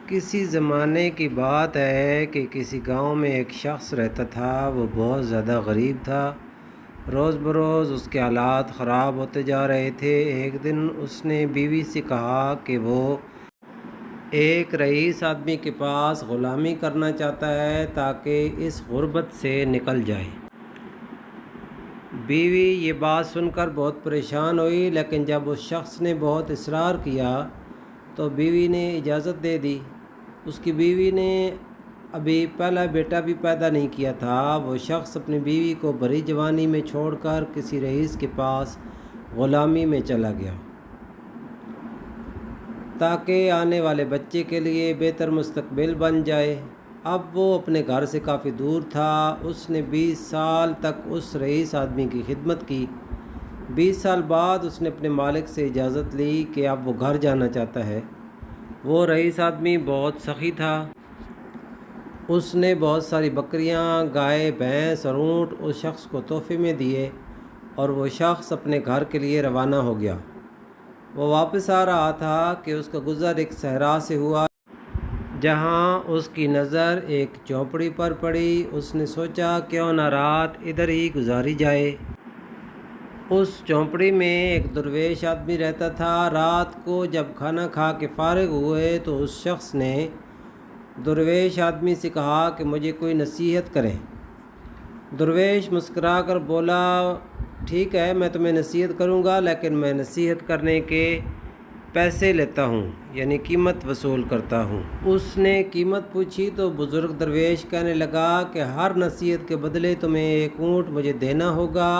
کسی زمانے کی بات ہے کہ کسی گاؤں میں ایک شخص رہتا تھا۔ وہ بہت زیادہ غریب تھا۔ روز بروز اس کے حالات خراب ہوتے جا رہے تھے۔ ایک دن اس نے بیوی سے کہا کہ وہ ایک رئیس آدمی کے پاس غلامی کرنا چاہتا ہے تاکہ اس غربت سے نکل جائے۔ بیوی یہ بات سن کر بہت پریشان ہوئی، لیکن جب اس شخص نے بہت اصرار کیا تو بیوی نے اجازت دے دی۔ اس کی بیوی نے ابھی پہلا بیٹا بھی پیدا نہیں کیا تھا۔ وہ شخص اپنی بیوی کو بھری جوانی میں چھوڑ کر کسی رئیس کے پاس غلامی میں چلا گیا تاکہ آنے والے بچے کے لیے بہتر مستقبل بن جائے۔ اب وہ اپنے گھر سے کافی دور تھا۔ اس نے 20 سال تک اس رئیس آدمی کی خدمت کی۔ 20 سال بعد اس نے اپنے مالک سے اجازت لی کہ اب وہ گھر جانا چاہتا ہے۔ وہ رئیس آدمی بہت سخی تھا۔ اس نے بہت ساری بکریاں، گائے، بھینس اور اونٹ اس شخص کو تحفے میں دیے اور وہ شخص اپنے گھر کے لیے روانہ ہو گیا۔ وہ واپس آ رہا تھا کہ اس کا گزر ایک صحرا سے ہوا جہاں اس کی نظر ایک جھونپڑی پر پڑی۔ اس نے سوچا کیوں نہ رات ادھر ہی گزاری جائے۔ اس جھونپڑی میں ایک درویش آدمی رہتا تھا۔ رات کو جب کھانا کھا کے فارغ ہوئے تو اس شخص نے درویش آدمی سے کہا کہ مجھے کوئی نصیحت کریں۔ درویش مسکرا کر بولا، ٹھیک ہے، میں تمہیں نصیحت کروں گا، لیکن میں نصیحت کرنے کے پیسے لیتا ہوں، یعنی قیمت وصول کرتا ہوں۔ اس نے قیمت پوچھی تو بزرگ درویش کہنے لگا کہ ہر نصیحت کے بدلے تمہیں ایک اونٹ مجھے دینا ہوگا۔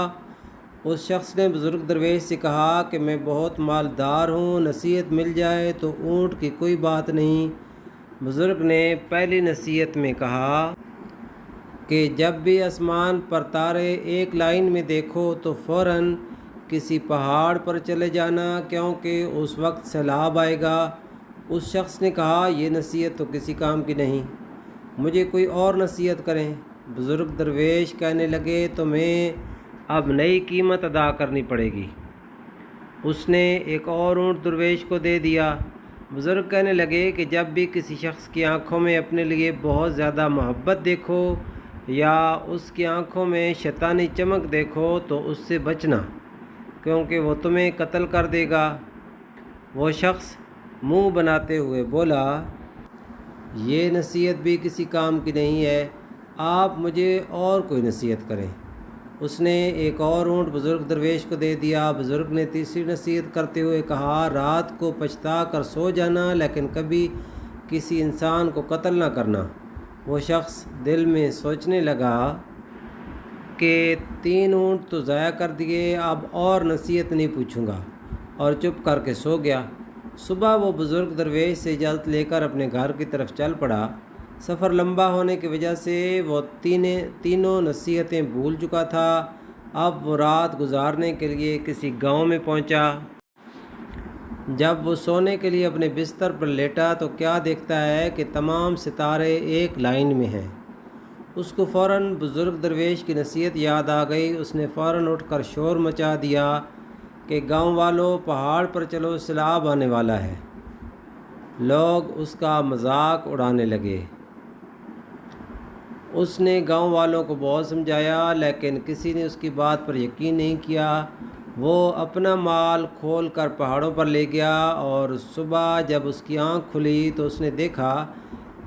اس شخص نے بزرگ درویش سے کہا کہ میں بہت مالدار ہوں، نصیحت مل جائے تو اونٹ کی کوئی بات نہیں۔ بزرگ نے پہلی نصیحت میں کہا کہ جب بھی آسمان پر تارے ایک لائن میں دیکھو تو فوراً کسی پہاڑ پر چلے جانا، کیونکہ اس وقت سیلاب آئے گا۔ اس شخص نے کہا یہ نصیحت تو کسی کام کی نہیں، مجھے کوئی اور نصیحت کریں۔ بزرگ درویش کہنے لگے تمہیں اب نئی قیمت ادا کرنی پڑے گی۔ اس نے ایک اور اونٹ درویش کو دے دیا۔ بزرگ کہنے لگے کہ جب بھی کسی شخص کی آنکھوں میں اپنے لیے بہت زیادہ محبت دیکھو یا اس کی آنکھوں میں شیطانی چمک دیکھو تو اس سے بچنا، کیونکہ وہ تمہیں قتل کر دے گا۔ وہ شخص منہ بناتے ہوئے بولا، یہ نصیحت بھی کسی کام کی نہیں ہے، آپ مجھے اور کوئی نصیحت کریں۔ اس نے ایک اور اونٹ بزرگ درویش کو دے دیا۔ بزرگ نے تیسری نصیحت کرتے ہوئے کہا، رات کو پچھتا کر سو جانا، لیکن کبھی کسی انسان کو قتل نہ کرنا۔ وہ شخص دل میں سوچنے لگا کہ 3 اونٹ تو ضائع کر دیے، اب اور نصیحت نہیں پوچھوں گا، اور چپ کر کے سو گیا۔ صبح وہ بزرگ درویش سے اجازت لے کر اپنے گھر کی طرف چل پڑا۔ سفر لمبا ہونے کی وجہ سے وہ تینوں نصیحتیں بھول چکا تھا۔ اب وہ رات گزارنے کے لیے کسی گاؤں میں پہنچا۔ جب وہ سونے کے لیے اپنے بستر پر لیٹا تو کیا دیکھتا ہے کہ تمام ستارے ایک لائن میں ہیں۔ اس کو فوراً بزرگ درویش کی نصیحت یاد آ گئی۔ اس نے فوراً اٹھ کر شور مچا دیا کہ گاؤں والوں، پہاڑ پر چلو، سیلاب آنے والا ہے۔ لوگ اس کا مذاق اڑانے لگے۔ اس نے گاؤں والوں کو بہت سمجھایا، لیکن کسی نے اس کی بات پر یقین نہیں کیا۔ وہ اپنا مال کھول کر پہاڑوں پر لے گیا، اور صبح جب اس کی آنکھ کھلی تو اس نے دیکھا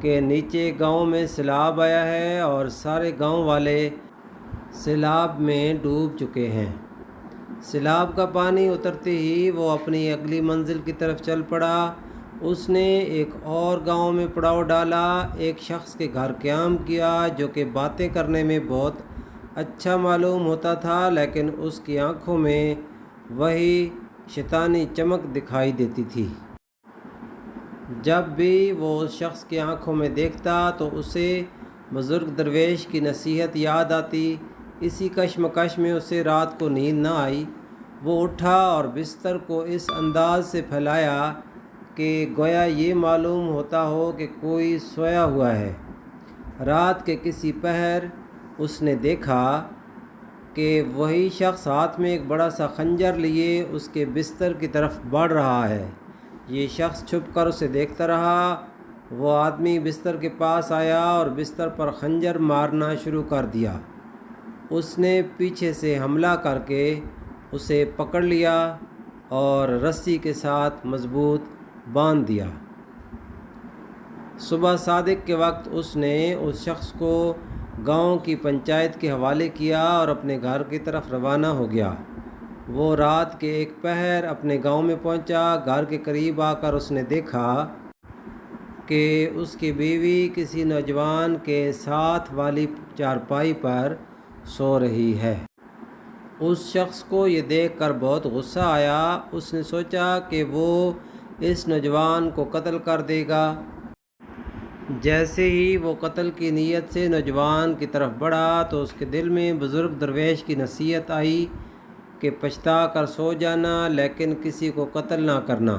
کہ نیچے گاؤں میں سیلاب آیا ہے اور سارے گاؤں والے سیلاب میں ڈوب چکے ہیں۔ سیلاب کا پانی اترتے ہی وہ اپنی اگلی منزل کی طرف چل پڑا۔ اس نے ایک اور گاؤں میں پڑاؤ ڈالا، ایک شخص کے گھر قیام کیا جو کہ باتیں کرنے میں بہت اچھا معلوم ہوتا تھا، لیکن اس کی آنکھوں میں وہی شیطانی چمک دکھائی دیتی تھی۔ جب بھی وہ اس شخص کی آنکھوں میں دیکھتا تو اسے بزرگ درویش کی نصیحت یاد آتی۔ اسی کشمکش میں اسے رات کو نیند نہ آئی۔ وہ اٹھا اور بستر کو اس انداز سے پھیلایا کہ گویا یہ معلوم ہوتا ہو کہ کوئی سویا ہوا ہے۔ رات کے کسی پہر اس نے دیکھا کہ وہی شخص ہاتھ میں ایک بڑا سا خنجر لیے اس کے بستر کی طرف بڑھ رہا ہے۔ یہ شخص چھپ کر اسے دیکھتا رہا۔ وہ آدمی بستر کے پاس آیا اور بستر پر خنجر مارنا شروع کر دیا۔ اس نے پیچھے سے حملہ کر کے اسے پکڑ لیا اور رسی کے ساتھ مضبوط باندھ دیا۔ صبح صادق کے وقت اس نے اس شخص کو گاؤں کی پنچایت کے حوالے کیا اور اپنے گھر کی طرف روانہ ہو گیا۔ وہ رات کے ایک پہر اپنے گاؤں میں پہنچا۔ گھر کے قریب آ کر اس نے دیکھا کہ اس کی بیوی کسی نوجوان کے ساتھ والی چارپائی پر سو رہی ہے۔ اس شخص کو یہ دیکھ کر بہت غصہ آیا۔ اس نے سوچا کہ وہ اس نوجوان کو قتل کر دے گا۔ جیسے ہی وہ قتل کی نیت سے نوجوان کی طرف بڑھا تو اس کے دل میں بزرگ درویش کی نصیحت آئی کہ پچھتا کر سو جانا لیکن کسی کو قتل نہ کرنا۔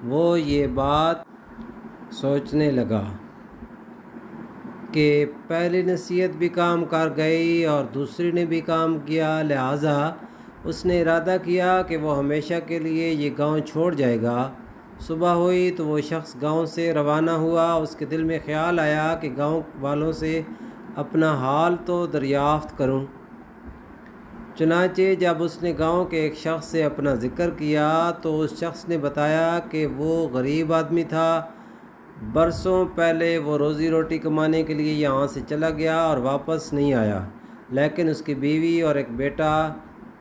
وہ یہ بات سوچنے لگا کہ پہلی نصیحت بھی کام کر گئی اور دوسری نے بھی کام کیا، لہٰذا اس نے ارادہ کیا کہ وہ ہمیشہ کے لیے یہ گاؤں چھوڑ جائے گا۔ صبح ہوئی تو وہ شخص گاؤں سے روانہ ہوا۔ اس کے دل میں خیال آیا کہ گاؤں والوں سے اپنا حال تو دریافت کروں۔ چنانچہ جب اس نے گاؤں کے ایک شخص سے اپنا ذکر کیا تو اس شخص نے بتایا کہ وہ غریب آدمی تھا۔ برسوں پہلے وہ روزی روٹی کمانے کے لیے یہاں سے چلا گیا اور واپس نہیں آیا، لیکن اس کی بیوی اور ایک بیٹا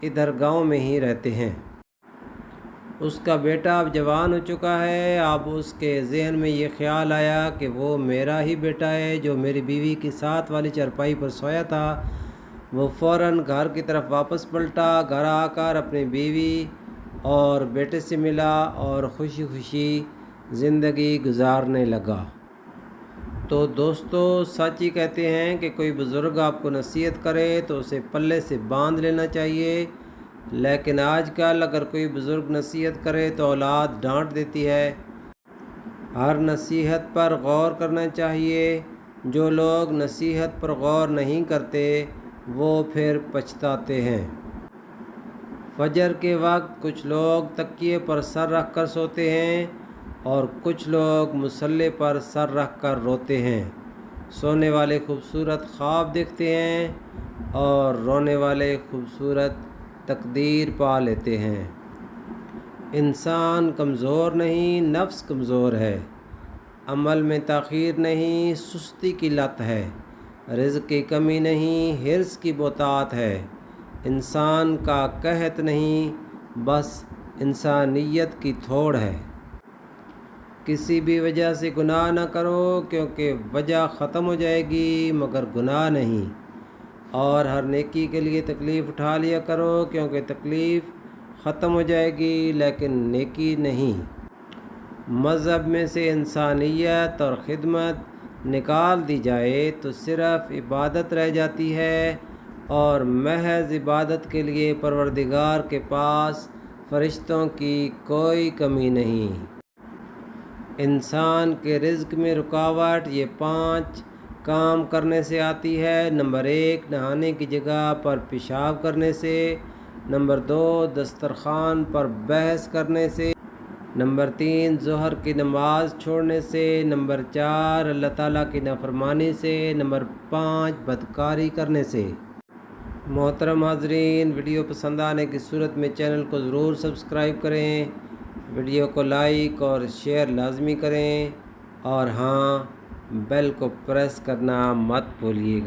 ادھر گاؤں میں ہی رہتے ہیں۔ اس کا بیٹا اب جوان ہو چکا ہے۔ اب اس کے ذہن میں یہ خیال آیا کہ وہ میرا ہی بیٹا ہے جو میری بیوی کی ساتھ والی چارپائی پر سویا تھا۔ وہ فوراً گھر کی طرف واپس پلٹا۔ گھر آ کر اپنی بیوی اور بیٹے سے ملا اور خوشی خوشی زندگی گزارنے لگا۔ تو دوستو، سچ ہی کہتے ہیں کہ کوئی بزرگ آپ کو نصیحت کرے تو اسے پلے سے باندھ لینا چاہیے، لیکن آج کل اگر کوئی بزرگ نصیحت کرے تو اولاد ڈانٹ دیتی ہے۔ ہر نصیحت پر غور کرنا چاہیے۔ جو لوگ نصیحت پر غور نہیں کرتے وہ پھر پچھتاتے ہیں۔ فجر کے وقت کچھ لوگ تکیے پر سر رکھ کر سوتے ہیں اور کچھ لوگ مصلے پر سر رکھ کر روتے ہیں۔ سونے والے خوبصورت خواب دیکھتے ہیں اور رونے والے خوبصورت تقدیر پا لیتے ہیں۔ انسان کمزور نہیں، نفس کمزور ہے۔ عمل میں تاخیر نہیں، سستی کی لت ہے۔ رزق کی کمی نہیں، حرص کی بہتات ہے۔ انسان کا قحط نہیں، بس انسانیت کی تھوڑ ہے۔ کسی بھی وجہ سے گناہ نہ کرو کیونکہ وجہ ختم ہو جائے گی مگر گناہ نہیں، اور ہر نیکی کے لیے تکلیف اٹھا لیا کرو کیونکہ تکلیف ختم ہو جائے گی لیکن نیکی نہیں۔ مذہب میں سے انسانیت اور خدمت نکال دی جائے تو صرف عبادت رہ جاتی ہے، اور محض عبادت کے لیے پروردگار کے پاس فرشتوں کی کوئی کمی نہیں۔ انسان کے رزق میں رکاوٹ یہ 5 کام کرنے سے آتی ہے۔ نمبر 1، نہانے کی جگہ پر پیشاب کرنے سے۔ نمبر 2، دسترخوان پر بحث کرنے سے۔ نمبر 3، ظہر کی نماز چھوڑنے سے۔ نمبر 4، اللہ تعالیٰ کی نافرمانی سے۔ نمبر 5، بدکاری کرنے سے۔ محترم حاضرین، ویڈیو پسند آنے کی صورت میں چینل کو ضرور سبسکرائب کریں، ویڈیو کو لائک اور شیئر لازمی کریں، اور ہاں، بیل کو پریس کرنا مت بھولیے گا۔